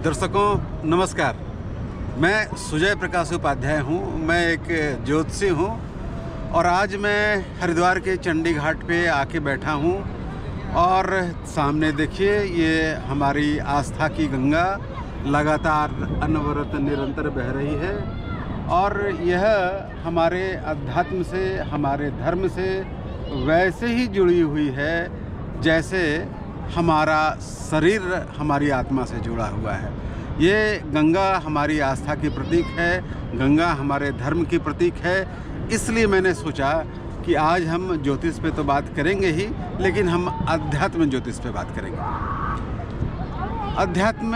दर्शकों नमस्कार। मैं सुजय प्रकाश उपाध्याय हूँ। मैं एक ज्योतिषी हूँ और आज मैं हरिद्वार के चंडी घाट पे आके बैठा हूँ और सामने देखिए ये हमारी आस्था की गंगा लगातार अनवरत निरंतर बह रही है और यह हमारे अध्यात्म से, हमारे धर्म से वैसे ही जुड़ी हुई है जैसे हमारा शरीर हमारी आत्मा से जुड़ा हुआ है। ये गंगा हमारी आस्था की प्रतीक है, गंगा हमारे धर्म की प्रतीक है। इसलिए मैंने सोचा कि आज हम ज्योतिष पे तो बात करेंगे ही, लेकिन हम अध्यात्म ज्योतिष पे बात करेंगे। अध्यात्म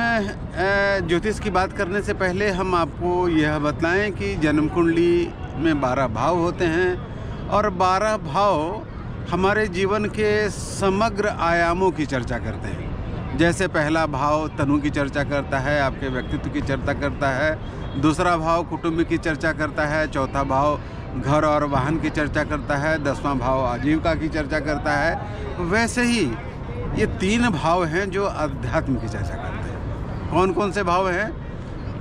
ज्योतिष की बात करने से पहले हम आपको यह बतलाएं कि जन्म कुंडली में 12 भाव होते हैं और 12 भाव हमारे जीवन के समग्र आयामों की चर्चा करते हैं। जैसे पहला भाव तनु की चर्चा करता है, आपके व्यक्तित्व की चर्चा करता है। दूसरा भाव कुटुंब की चर्चा करता है। चौथा भाव घर और वाहन की चर्चा करता है। 10वां भाव आजीविका की चर्चा करता है। वैसे ही ये 3 भाव हैं जो अध्यात्म की चर्चा करते हैं। कौन कौन से भाव हैं?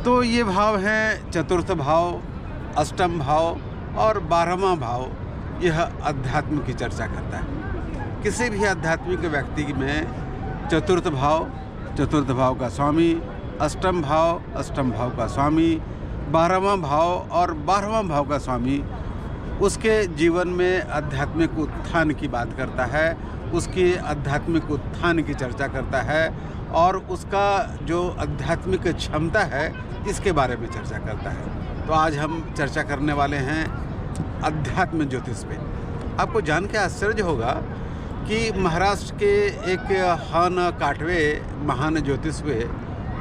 तो ये भाव हैं चतुर्थ भाव, अष्टम भाव और 12वां भाव। यह अध्यात्म की चर्चा करता है। किसी भी आध्यात्मिक व्यक्ति में चतुर्थ भाव का स्वामी, अष्टम भाव का स्वामी, 12वां भाव और 12वां भाव का स्वामी उसके जीवन में आध्यात्मिक उत्थान की बात करता है, उसकी आध्यात्मिक उत्थान की चर्चा करता है और उसका जो आध्यात्मिक क्षमता है इसके बारे में चर्चा करता है। तो आज हम चर्चा करने वाले हैं अध्यात्म ज्योतिष पे। आपको जान के आश्चर्य होगा कि महाराष्ट्र के एक हन काटवे महान ज्योतिष हुए,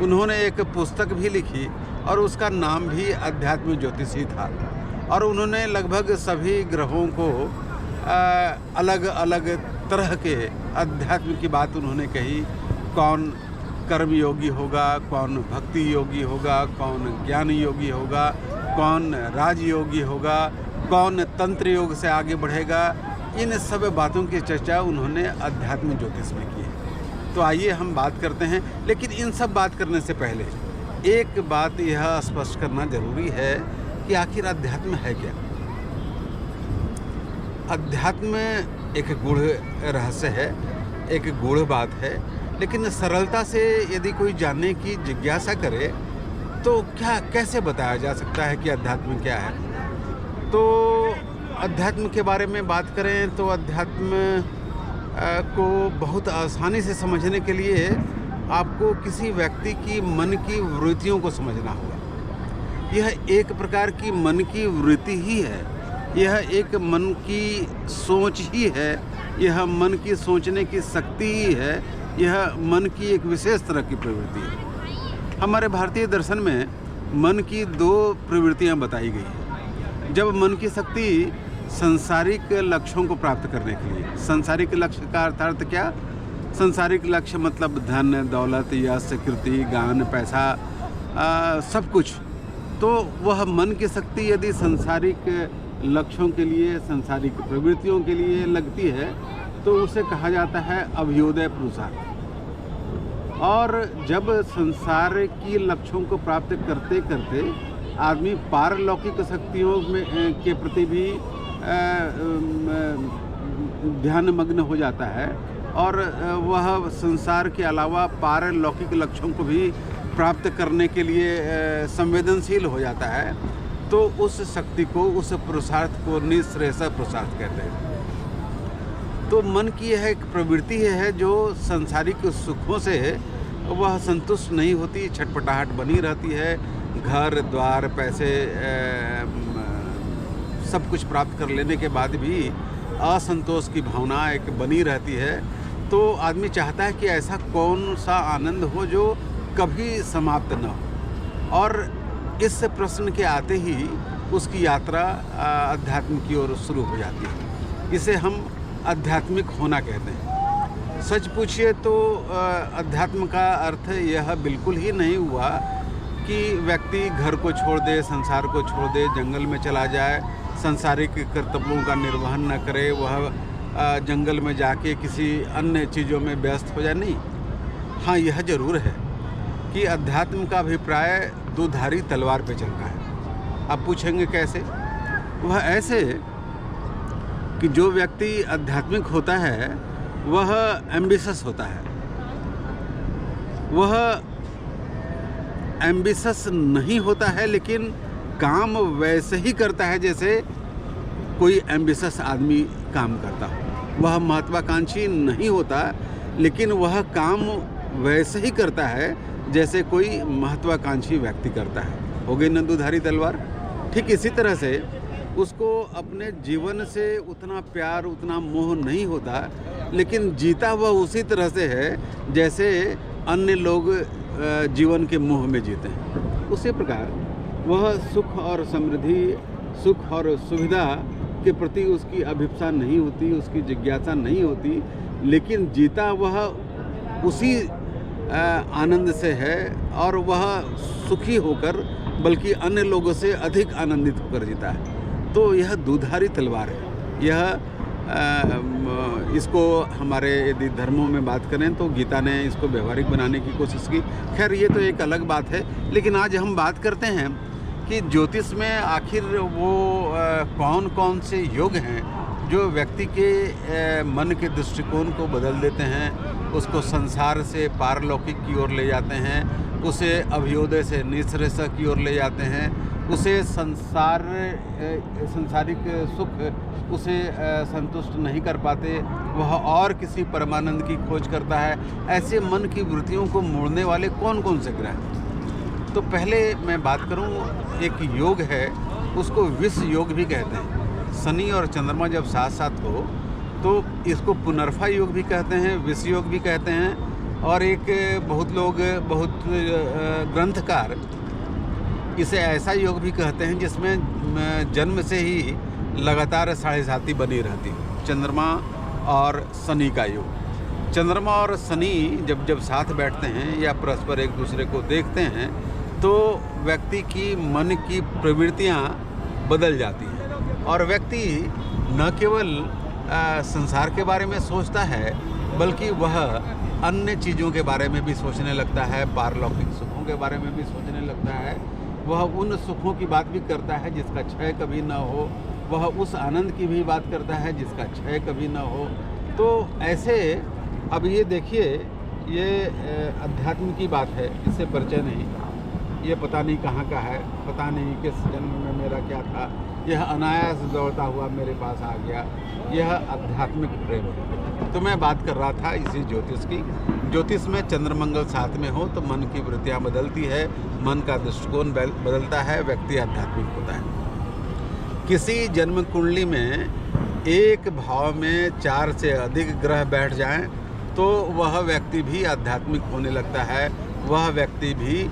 उन्होंने एक पुस्तक भी लिखी और उसका नाम भी अध्यात्म ज्योतिष ही था। और उन्होंने लगभग सभी ग्रहों को अलग अलग तरह के अध्यात्म की बात उन्होंने कही। कौन कर्म योगी होगा, कौन भक्ति योगी होगा, कौन ज्ञान योगी होगा, कौन राजयोगी होगा, कौन तंत्र योग से आगे बढ़ेगा। इन सब बातों की चर्चा उन्होंने अध्यात्म ज्योतिष में की है। तो आइए हम बात करते हैं, लेकिन इन सब बात करने से पहले एक बात यह स्पष्ट करना जरूरी है कि आखिर अध्यात्म है क्या। अध्यात्म एक गूढ़ रहस्य है, एक गूढ़ बात है, लेकिन सरलता से यदि कोई जानने की जिज्ञासा करे तो कैसे बताया जा सकता है कि अध्यात्म क्या है। तो अध्यात्म के बारे में बात करें तो अध्यात्म को बहुत आसानी से समझने के लिए आपको किसी व्यक्ति की मन की वृत्तियों को समझना होगा। यह एक प्रकार की मन की वृत्ति ही है, यह एक मन की सोच ही है, यह मन की सोचने की शक्ति ही है, यह मन की एक विशेष तरह की प्रवृत्ति है। हमारे भारतीय दर्शन में मन की 2 प्रवृत्तियां बताई गई हैं। जब मन की शक्ति संसारिक लक्ष्यों को प्राप्त करने के लिए, संसारिक लक्ष्य का अर्थ क्या? संसारिक लक्ष्य मतलब धन, दौलत, यश, कीर्ति, ज्ञान, पैसा, सब कुछ। तो वह मन की शक्ति यदि संसारिक लक्ष्यों के लिए, संसारिक प्रवृत्तियों के लिए लगती है तो उसे कहा जाता है अभ्युदय पुरुषार्थ। और जब संसार की लक्ष्यों को प्राप्त करते करते आदमी पारलौकिक शक्तियों में के प्रति भी ध्यान मग्न हो जाता है और वह संसार के अलावा पारलौकिक लक्ष्यों को भी प्राप्त करने के लिए संवेदनशील हो जाता है, तो उस शक्ति को, उस पुरुषार्थ को निःश्रेयस पुरुषार्थ कहते हैं। तो मन की यह एक प्रवृत्ति है जो सांसारिक सुखों से वह संतुष्ट नहीं होती, छटपटाहट बनी रहती है। घर द्वार, पैसे, सब कुछ प्राप्त कर लेने के बाद भी असंतोष की भावना एक बनी रहती है। तो आदमी चाहता है कि ऐसा कौन सा आनंद हो जो कभी समाप्त न हो। और इस प्रश्न के आते ही उसकी यात्रा अध्यात्म की ओर शुरू हो जाती है। इसे हम आध्यात्मिक होना कहते हैं। सच पूछिए तो अध्यात्म का अर्थ यह बिल्कुल ही नहीं हुआ कि व्यक्ति घर को छोड़ दे, संसार को छोड़ दे, जंगल में चला जाए, सांसारिक कर्तव्यों का निर्वहन न करे, वह जंगल में जाके किसी अन्य चीज़ों में व्यस्त हो जाए। नहीं, हाँ यह जरूर है कि अध्यात्म का अभिप्राय दोधारी तलवार पे चलना है। आप पूछेंगे कैसे? वह ऐसे कि जो व्यक्ति आध्यात्मिक होता है वह एम्बिशस होता है। वह एम्बिशस नहीं होता है, लेकिन काम वैसे ही करता है जैसे कोई एम्बिशस आदमी काम करता हो। वह महत्वाकांक्षी नहीं होता, लेकिन वह काम वैसे ही करता है जैसे कोई महत्वाकांक्षी व्यक्ति करता है। हो गई न दुधारी तलवार। ठीक इसी तरह से उसको अपने जीवन से उतना प्यार, उतना मोह नहीं होता, लेकिन जीता वह उसी तरह से है जैसे अन्य लोग जीवन के मोह में जीते हैं। उसी प्रकार वह सुख और समृद्धि, सुख और सुविधा के प्रति उसकी अभिप्सा नहीं होती, उसकी जिज्ञासा नहीं होती, लेकिन जीता वह उसी आनंद से है और वह सुखी होकर बल्कि अन्य लोगों से अधिक आनंदित होकर जीता है। तो यह दुधारी तलवार है। यह इसको हमारे यदि धर्मों में बात करें तो गीता ने इसको व्यवहारिक बनाने की कोशिश की। खैर ये तो एक अलग बात है, लेकिन आज हम बात करते हैं कि ज्योतिष में आखिर वो कौन कौन से योग हैं जो व्यक्ति के मन के दृष्टिकोण को बदल देते हैं, उसको संसार से पारलौकिक की ओर ले जाते हैं, उसे अभ्युदय से निःश्रेयस की ओर ले जाते हैं, उसे सांसारिक सुख उसे संतुष्ट नहीं कर पाते, वह और किसी परमानंद की खोज करता है। ऐसे मन की वृत्तियों को मोड़ने वाले कौन कौन से ग्रह हैं? तो पहले मैं बात करूं, एक योग है, उसको विष योग भी कहते हैं। शनि और चंद्रमा जब साथ साथ हो तो इसको पुनर्फा योग भी कहते हैं, विष योग भी कहते हैं। और एक बहुत ग्रंथकार इसे ऐसा योग भी कहते हैं जिसमें जन्म से ही लगातार साढ़े साथी बनी रहती है। चंद्रमा और शनि का योग। चंद्रमा और शनि जब जब साथ बैठते हैं या परस्पर एक दूसरे को देखते हैं तो व्यक्ति की मन की प्रवृत्तियां बदल जाती हैं और व्यक्ति न केवल संसार के बारे में सोचता है बल्कि वह अन्य चीज़ों के बारे में भी सोचने लगता है, पारलौकिक सुखों के बारे में भी सोचने लगता है। वह उन सुखों की बात भी करता है जिसका क्षय कभी न हो, वह उस आनंद की भी बात करता है जिसका क्षय कभी न हो। तो ऐसे अब ये देखिए, ये अध्यात्म की बात है, इससे परिचय नहीं, ये पता नहीं कहाँ का है, पता नहीं किस जन्म में मेरा क्या था, यह अनायास दौड़ता हुआ मेरे पास आ गया, यह आध्यात्मिक प्रेम है। तो मैं बात कर रहा था इसी ज्योतिष की। ज्योतिष में चंद्रमंगल साथ में हो तो मन की वृत्तियाँ बदलती है, मन का दृष्टिकोण बदलता है, व्यक्ति आध्यात्मिक होता है। किसी जन्म कुंडली में एक भाव में 4 से अधिक ग्रह बैठ जाएं तो वह व्यक्ति भी आध्यात्मिक होने लगता है, वह व्यक्ति भी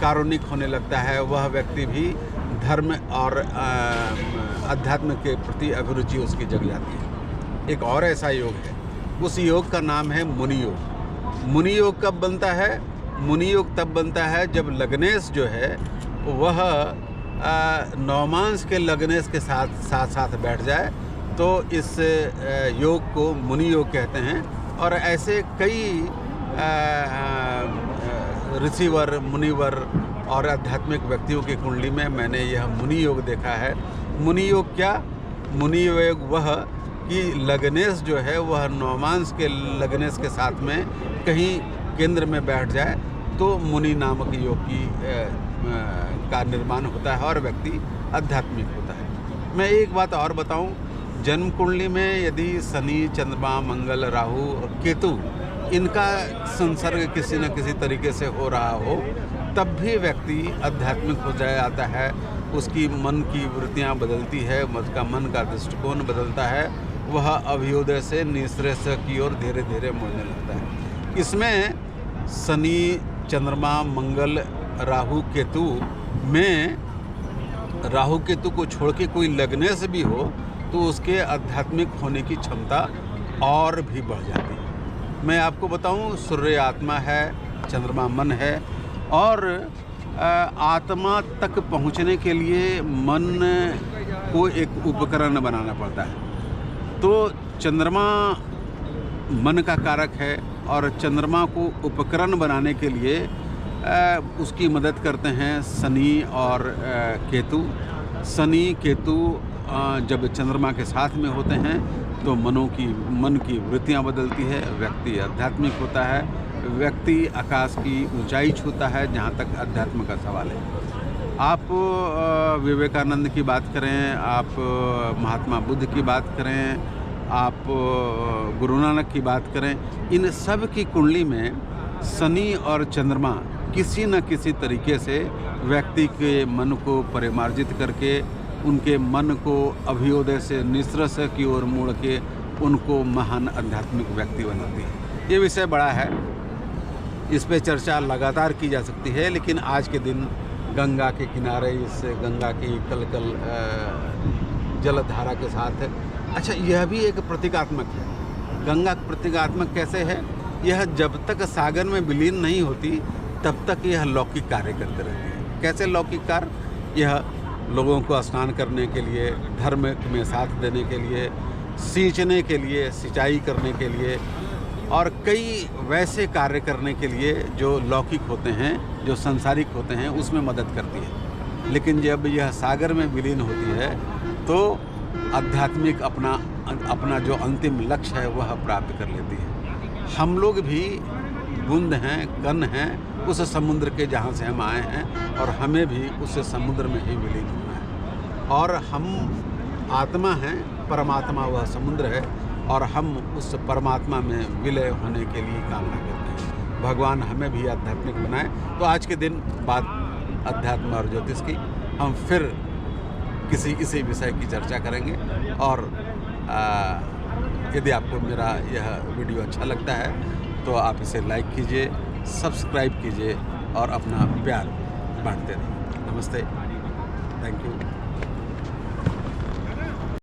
कारुणिक होने लगता है, वह व्यक्ति भी धर्म और अध्यात्म के प्रति अभिरुचि उसकी जग जाती है। एक और ऐसा योग है, उस योग का नाम है मुनि योग। मुनि योग कब बनता है? मुनि योग तब बनता है जब लग्नेश जो है वह नवमांश के लग्नेश के साथ बैठ जाए तो इस योग को मुनि योग कहते हैं। और ऐसे कई ऋषिवर, मुनिवर और आध्यात्मिक व्यक्तियों की कुंडली में मैंने यह मुनि योग देखा है। मुनि योग क्या? मुनि योग वह कि लग्नेश जो है वह नवमांश के लग्नेश के साथ में कहीं केंद्र में बैठ जाए तो मुनि नामक योग की का निर्माण होता है और व्यक्ति आध्यात्मिक होता है। मैं एक बात और बताऊं, जन्म कुंडली में यदि शनि, चंद्रमा, मंगल, राहु और केतु इनका संसर्ग किसी न किसी तरीके से हो रहा हो तब भी व्यक्ति आध्यात्मिक हो जाता है, उसकी मन की वृत्तियाँ बदलती है, उसका मन का दृष्टिकोण बदलता है, वह अभ्युदय से निःश्रेयस की ओर धीरे धीरे मुड़ने लगता है। इसमें शनि, चंद्रमा, मंगल, राहु, केतु में राहु केतु को छोड़ के कोई लग्नेश भी हो तो उसके आध्यात्मिक होने की क्षमता और भी बढ़ जाती है। मैं आपको बताऊं, सूर्य आत्मा है, चंद्रमा मन है और आत्मा तक पहुंचने के लिए मन को एक उपकरण बनाना पड़ता है। तो चंद्रमा मन का कारक है और चंद्रमा को उपकरण बनाने के लिए उसकी मदद करते हैं शनि और केतु। शनि केतु जब चंद्रमा के साथ में होते हैं तो मन की वृत्तियाँ बदलती है, व्यक्ति आध्यात्मिक होता है, व्यक्ति आकाश की ऊंचाई छूता है जहाँ तक अध्यात्म का सवाल है। आप विवेकानंद की बात करें, आप महात्मा बुद्ध की बात करें, आप गुरु नानक की बात करें, इन सब की कुंडली में शनि और चंद्रमा किसी न किसी तरीके से व्यक्ति के मन को परिमार्जित करके उनके मन को अभ्युदय से निस्रस की ओर मोड़ के उनको महान आध्यात्मिक व्यक्ति बनाती है। ये विषय बड़ा है, इस पे चर्चा लगातार की जा सकती है, लेकिन आज के दिन गंगा के किनारे इस गंगा की कलकल जलधारा के साथ, अच्छा यह भी एक प्रतीकात्मक है। गंगा प्रतीकात्मक कैसे है? यह जब तक सागर में विलीन नहीं होती तब तक यह लौकिक कार्य करते रहती है। कैसे लौकिक कार्य? यह लोगों को स्नान करने के लिए, धर्म में साथ देने के लिए, सींचने के लिए, सिंचाई करने के लिए और कई वैसे कार्य करने के लिए जो लौकिक होते हैं, जो संसारिक होते हैं, उसमें मदद करती है। लेकिन जब यह सागर में विलीन होती है तो आध्यात्मिक अपना जो अंतिम लक्ष्य है वह प्राप्त कर लेती है। हम लोग भी बूंद हैं, कण हैं उस समुद्र के जहाँ से हम आए हैं और हमें भी उस समुद्र में ही विलीन होना है। और हम आत्मा हैं, परमात्मा वह समुद्र है और हम उस परमात्मा में विलय होने के लिए कामना करते हैं। भगवान हमें भी आध्यात्मिक बनाए। तो आज के दिन बात अध्यात्म और ज्योतिष की, हम फिर इसी विषय की चर्चा करेंगे। और यदि आपको मेरा यह वीडियो अच्छा लगता है तो आप इसे लाइक कीजिए, सब्सक्राइब कीजिए और अपना प्यार बांटते रहिए। नमस्ते, थैंक यू।